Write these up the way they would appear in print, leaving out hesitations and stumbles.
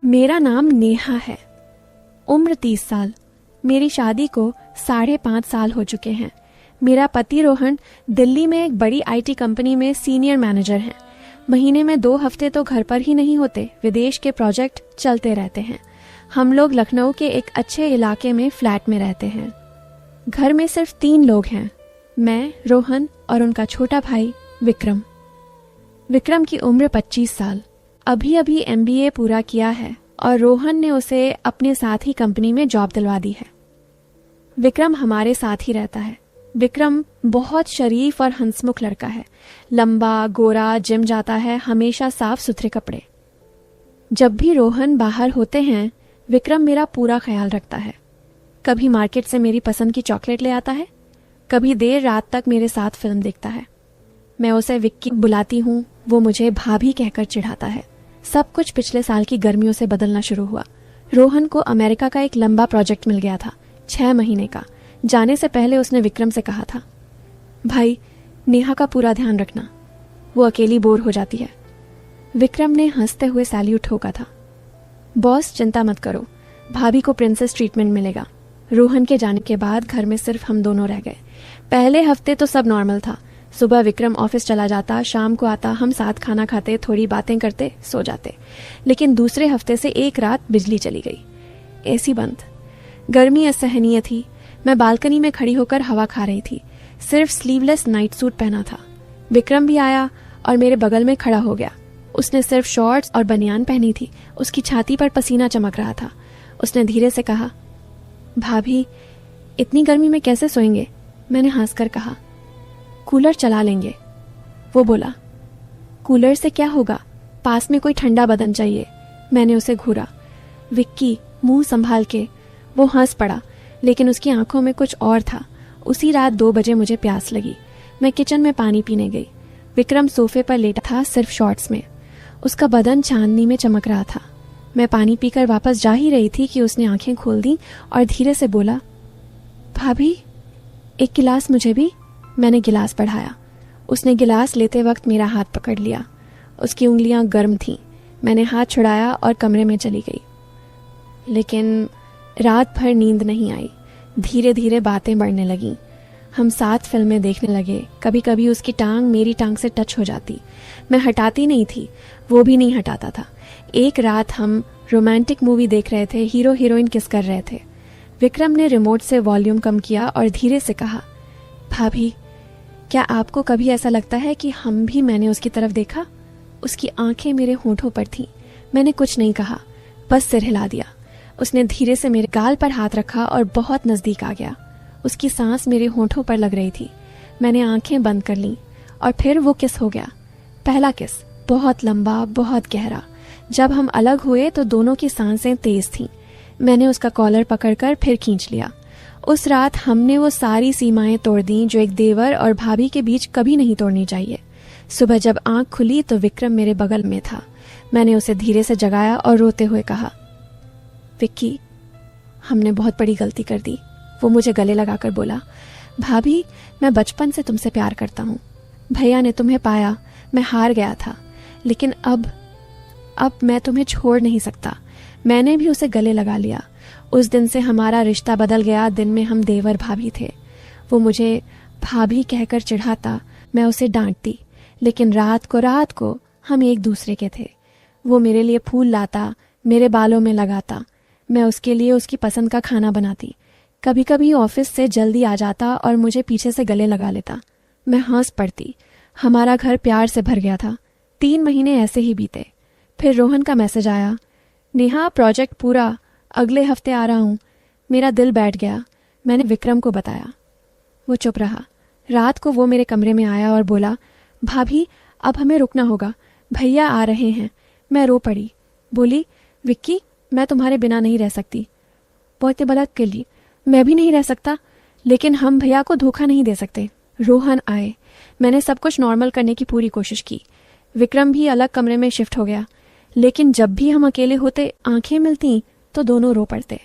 मेरा नाम नेहा है। उम्र 30 साल। मेरी शादी को 5.5 साल हो चुके हैं। मेरा पति रोहन दिल्ली में एक बड़ी आईटी कंपनी में सीनियर मैनेजर हैं। महीने में 2 हफ्ते तो घर पर ही नहीं होते, विदेश के प्रोजेक्ट चलते रहते हैं। हम लोग लखनऊ के एक अच्छे इलाके में फ्लैट में रहते हैं। घर में सिर्फ 3 लोग हैं, मैं, रोहन और उनका छोटा भाई विक्रम। विक्रम की उम्र 25 साल। अभी अभी MBA पूरा किया है और रोहन ने उसे अपने साथ ही कंपनी में जॉब दिलवा दी है। विक्रम हमारे साथ ही रहता है। विक्रम बहुत शरीफ और हंसमुख लड़का है। लंबा, गोरा, जिम जाता है, हमेशा साफ सुथरे कपड़े। जब भी रोहन बाहर होते हैं, विक्रम मेरा पूरा ख्याल रखता है। कभी मार्केट से मेरी पसंद की चॉकलेट ले आता है, कभी देर रात तक मेरे साथ फिल्म देखता है। मैं उसे विक्की बुलाती हूँ, वो मुझे भाभी कहकर चिढ़ाता है। सब कुछ पिछले साल की गर्मियों से बदलना शुरू हुआ। रोहन को अमेरिका का एक लंबा प्रोजेक्ट मिल गया था, 6 महीने का। जाने से पहले उसने विक्रम से कहा था, भाई नेहा का पूरा ध्यान रखना, वो अकेली बोर हो जाती है। विक्रम ने हंसते हुए सैल्यूट ठोका था। बॉस चिंता मत करो, भाभी को प्रिंसेस ट्रीटमेंट मिलेगा। रोहन के जाने के बाद घर में सिर्फ हम दोनों रह गए। पहले हफ्ते तो सब नॉर्मल था। सुबह विक्रम ऑफिस चला जाता, शाम को आता, हम साथ खाना खाते, थोड़ी बातें करते, सो जाते। लेकिन दूसरे हफ्ते से एक रात बिजली चली गई, एसी बंद। गर्मी असहनीय थी। मैं बालकनी में खड़ी होकर हवा खा रही थी। सिर्फ स्लीवलेस नाइट सूट पहना था। विक्रम भी आया और मेरे बगल में खड़ा हो गया। उसने सिर्फ शॉर्ट्स और बनियान पहनी थी। उसकी छाती पर पसीना चमक रहा था। उसने धीरे से कहा, भाभी इतनी गर्मी में कैसे सोएंगे? मैंने हंसकर कहा, कूलर चला लेंगे। वो बोला, कूलर से क्या होगा, पास में कोई ठंडा बदन चाहिए। मैंने उसे घूरा। विक्की, मुंह संभाल के। वो हंस पड़ा, लेकिन उसकी आंखों में कुछ और था। उसी रात 2 बजे मुझे प्यास लगी। मैं किचन में पानी पीने गई। विक्रम सोफे पर लेटा था, सिर्फ शॉर्ट्स में। उसका बदन चांदनी में चमक रहा था। मैं पानी पीकर वापस जा ही रही थी कि उसने आंखें खोल दी और धीरे से बोला, भाभी एक गिलास मुझे भी। मैंने गिलास बढ़ाया। उसने गिलास लेते वक्त मेरा हाथ पकड़ लिया। उसकी उंगलियां गर्म थीं। मैंने हाथ छुड़ाया और कमरे में चली गई। लेकिन रात भर नींद नहीं आई। धीरे धीरे बातें बढ़ने लगीं। हम साथ फिल्में देखने लगे। कभी कभी उसकी टांग मेरी टांग से टच हो जाती। मैं हटाती नहीं थी, वो भी नहीं हटाता था। एक रात हम रोमांटिक मूवी देख रहे थे। हीरो हीरोइन किस कर रहे थे। विक्रम ने रिमोट से वॉल्यूम कम किया और धीरे से कहा, भाभी क्या आपको कभी ऐसा लगता है कि हम भी? मैंने उसकी तरफ देखा। उसकी आंखें मेरे होंठों पर थीं। मैंने कुछ नहीं कहा, बस सिर हिला दिया। उसने धीरे से मेरे गाल पर हाथ रखा और बहुत नजदीक आ गया। उसकी सांस मेरे होंठों पर लग रही थी। मैंने आंखें बंद कर लीं और फिर वो किस हो गया। पहला किस, बहुत लंबा, बहुत गहरा। जब हम अलग हुए तो दोनों की सांसें तेज थीं। मैंने उसका कॉलर पकड़कर फिर खींच लिया। उस रात हमने वो सारी सीमाएं तोड़ दी जो एक देवर और भाभी के बीच कभी नहीं तोड़नी चाहिए। सुबह जब आंख खुली तो विक्रम मेरे बगल में था। मैंने उसे धीरे से जगाया और रोते हुए कहा, विक्की हमने बहुत बड़ी गलती कर दी। वो मुझे गले लगाकर बोला, भाभी मैं बचपन से तुमसे प्यार करता हूँ। भैया ने तुम्हें पाया, मैं हार गया था, लेकिन अब मैं तुम्हें छोड़ नहीं सकता। मैंने भी उसे गले लगा लिया। उस दिन से हमारा रिश्ता बदल गया। दिन में हम देवर भाभी थे। वो मुझे भाभी कहकर चिढ़ाता, मैं उसे डांटती, लेकिन रात को हम एक दूसरे के थे। वो मेरे लिए फूल लाता, मेरे बालों में लगाता। मैं उसके लिए उसकी पसंद का खाना बनाती। कभी कभी ऑफिस से जल्दी आ जाता और मुझे पीछे से गले लगा लेता। मैं हंस पड़ती। हमारा घर प्यार से भर गया था। 3 महीने ऐसे ही बीते। फिर रोहन का मैसेज आया, नेहा प्रोजेक्ट पूरा, अगले हफ्ते आ रहा हूँ। मेरा दिल बैठ गया। मैंने विक्रम को बताया। वो चुप रहा। रात को वो मेरे कमरे में आया और बोला, भाभी अब हमें रुकना होगा, भैया आ रहे हैं। मैं रो पड़ी। बोली, विक्की मैं तुम्हारे बिना नहीं रह सकती। बहुत बलत कर ली, मैं भी नहीं रह सकता, लेकिन हम भैया को धोखा नहीं दे सकते। रोहन आए। मैंने सब कुछ नॉर्मल करने की पूरी कोशिश की। विक्रम भी अलग कमरे में शिफ्ट हो गया, लेकिन जब भी हम अकेले होते, आंखें मिलती तो दोनों रो पड़ते।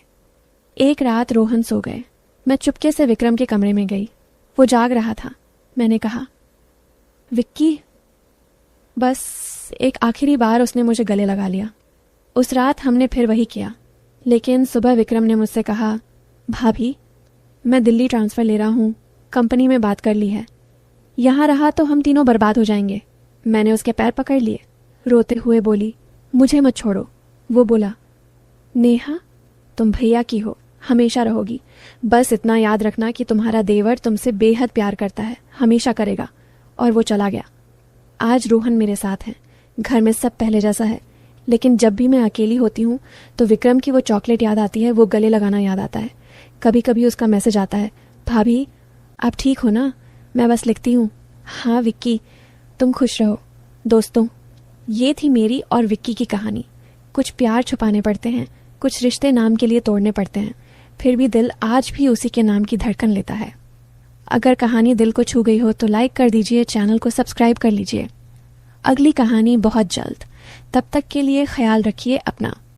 एक रात रोहन सो गए। मैं चुपके से विक्रम के कमरे में गई। वो जाग रहा था। मैंने कहा, विक्की। बस एक आखिरी बार उसने मुझे गले लगा लिया। उस रात हमने फिर वही किया, लेकिन सुबह विक्रम ने मुझसे कहा, भाभी मैं दिल्ली ट्रांसफ़र ले रहा हूँ, कंपनी में बात कर ली है, यहाँ रहा तो हम तीनों बर्बाद हो जाएंगे। मैंने उसके पैर पकड़ लिए, रोते हुए बोली, मुझे मत छोड़ो। वो बोला, नेहा तुम भैया की हो, हमेशा रहोगी, बस इतना याद रखना कि तुम्हारा देवर तुमसे बेहद प्यार करता है, हमेशा करेगा। और वो चला गया। आज रोहन मेरे साथ हैं, घर में सब पहले जैसा है, लेकिन जब भी मैं अकेली होती हूँ तो विक्रम की वो चॉकलेट याद आती है, वो गले लगाना याद आता है। कभी कभी उसका मैसेज आता है, भाभी आप ठीक हो ना? मैं बस लिखती हूँ, हाँ विक्की तुम खुश रहो। दोस्तों, ये थी मेरी और विक्की की कहानी। कुछ प्यार छुपाने पड़ते हैं, कुछ रिश्ते नाम के लिए तोड़ने पड़ते हैं, फिर भी दिल आज भी उसी के नाम की धड़कन लेता है। अगर कहानी दिल को छू गई हो तो लाइक कर दीजिए, चैनल को सब्सक्राइब कर लीजिए। अगली कहानी बहुत जल्द। तब तक के लिए ख्याल रखिए अपना।